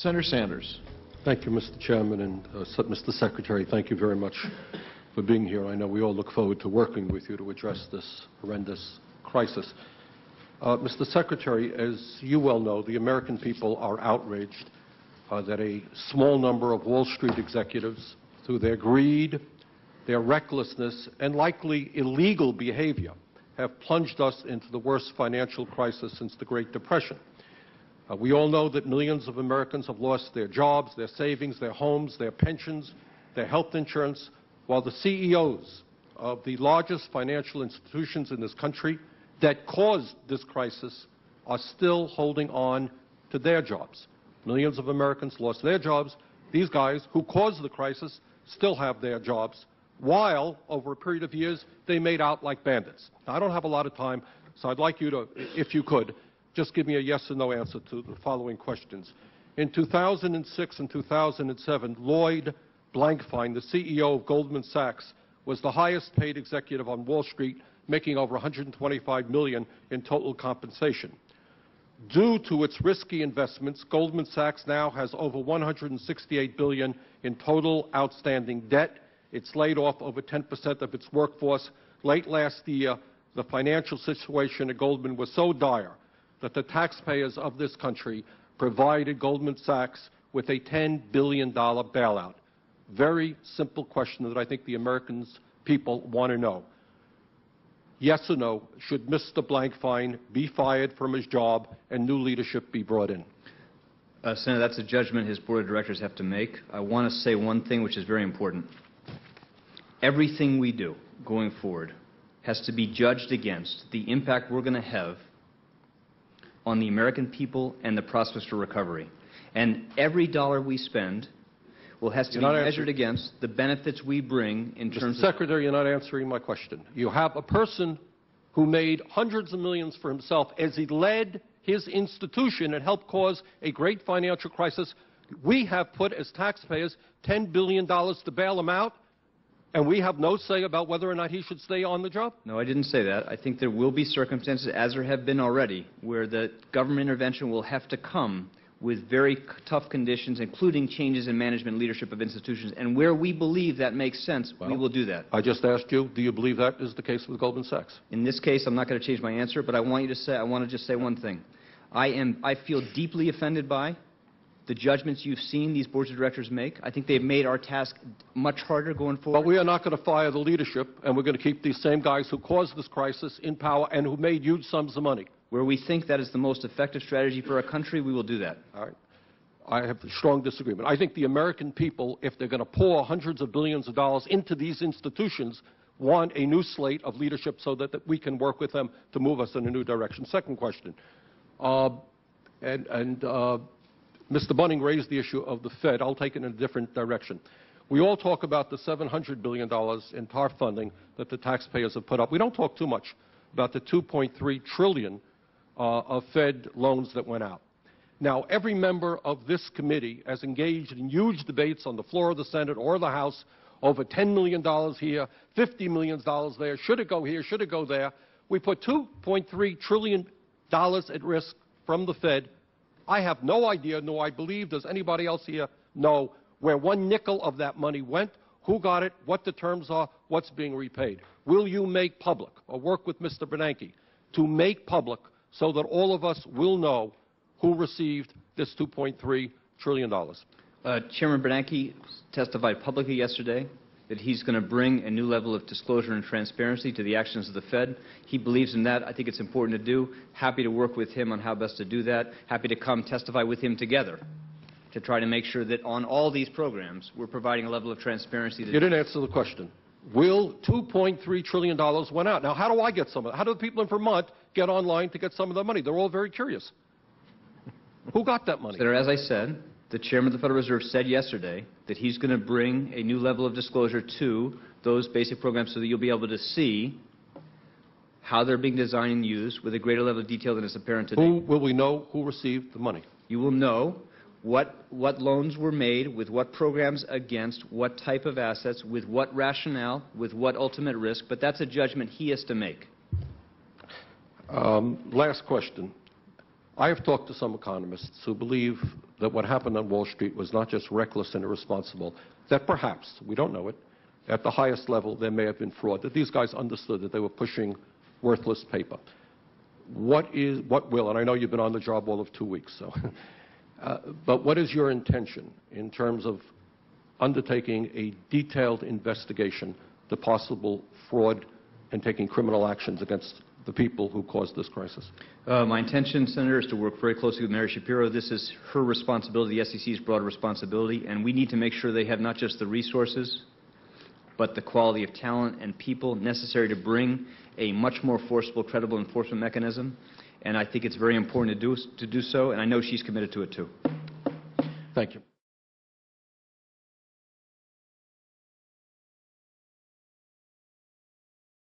Senator Sanders. Thank you, Mr. Chairman, and Mr. Secretary, thank you very much for being here. I know we all look forward to working with you to address this horrendous crisis. Mr. Secretary, as you well know, the American people are outraged that a small number of Wall Street executives, through their greed, their recklessness, and likely illegal behavior, have plunged us into the worst financial crisis since the Great Depression. We all know that millions of Americans have lost their jobs, their savings, their homes, their pensions, their health insurance, while the CEOs of the largest financial institutions in this country that caused this crisis are still holding on to their jobs. Millions of Americans lost their jobs. These guys who caused the crisis still have their jobs, while over a period of years they made out like bandits. Now, I don't have a lot of time, so I'd like you to, if you could, just give me a yes or no answer to the following questions. In 2006 and 2007, Lloyd Blankfein, the CEO of Goldman Sachs, was the highest paid executive on Wall Street, making over $125 million in total compensation. Due to its risky investments, Goldman Sachs now has over $168 billion in total outstanding debt. It's laid off over 10% of its workforce. Late last year, the financial situation at Goldman was so dire that the taxpayers of this country provided Goldman Sachs with a $10 billion bailout. Very simple question that I think the Americans people want to know. Yes or no, should Mr. Blankfein be fired from his job and new leadership be brought in? Senator, that's a judgment his board of directors have to make. I want to say one thing which is very important. Everything we do going forward has to be judged against the impact we're going to have on the American people and the prospects for recovery. And every dollar we spend has to be measured against the benefits we bring in terms of... Mr. Secretary, you're not answering my question. You have a person who made hundreds of millions for himself as he led his institution and helped cause a great financial crisis. We have put, as taxpayers, $10 billion to bail him out, and we have no say about whether or not he should stay on the job? No, I didn't say that. I think there will be circumstances, as there have been already, where the government intervention will have to come with very tough conditions, including changes in management and leadership of institutions. And where we believe that makes sense, we will do that. I just asked you, do you believe that is the case with Goldman Sachs? In this case, I'm not going to change my answer, but I want to just say one thing. I feel deeply offended by the judgments you've seen these boards of directors make. I think they've made our task much harder going forward. But we are not going to fire the leadership, and we're going to keep these same guys who caused this crisis in power and who made huge sums of money. Where we think that is the most effective strategy for our country, we will do that. All right. I have a strong disagreement. I think the American people, if they're going to pour hundreds of billions of dollars into these institutions, want a new slate of leadership so that we can work with them to move us in a new direction. Second question. Mr. Bunning raised the issue of the Fed. I'll take it in a different direction. We all talk about the $700 billion in TARP funding that the taxpayers have put up. We don't talk too much about the $2.3 trillion of Fed loans that went out. Now, every member of this committee has engaged in huge debates on the floor of the Senate or the House over $10 million here, $50 million there. Should it go here? Should it go there? We put $2.3 trillion at risk from the Fed. I have no idea, nor I believe does anybody else here know where one nickel of that money went, who got it, what the terms are, what's being repaid. Will you make public, or work with Mr. Bernanke, to make public so that all of us will know who received this $2.3 trillion? Chairman Bernanke testified publicly yesterday that he's going to bring a new level of disclosure and transparency to the actions of the Fed. He believes in that. I think it's important to do. Happy to work with him on how best to do that. Happy to come testify with him together to try to make sure that on all these programs we're providing a level of transparency. You didn't answer the question. Will $2.3 trillion went out? Now, how do I get some of it? How do the people in Vermont get online to get some of the money? They're all very curious. Who got that money? Senator, as I said, the chairman of the Federal Reserve said yesterday that he's going to bring a new level of disclosure to those basic programs so that you'll be able to see how they're being designed and used with a greater level of detail than is apparent today. Will we know who received the money? You will know what loans were made, with what programs against, what type of assets, with what rationale, with what ultimate risk, but that's a judgment he has to make. Last question. I have talked to some economists who believe that what happened on Wall Street was not just reckless and irresponsible, that perhaps, we don't know it, at the highest level there may have been fraud, that these guys understood that they were pushing worthless paper. What will, and I know you've been on the job all of 2 weeks, so, but what is your intention in terms of undertaking a detailed investigation to possible fraud and taking criminal actions against the people who caused this crisis? My intention, Senator, is to work very closely with Mary Shapiro. This is her responsibility, the SEC's broad responsibility, and we need to make sure they have not just the resources, but the quality of talent and people necessary to bring a much more forceful, credible enforcement mechanism. And I think it's very important to do so, and I know she's committed to it too. Thank you.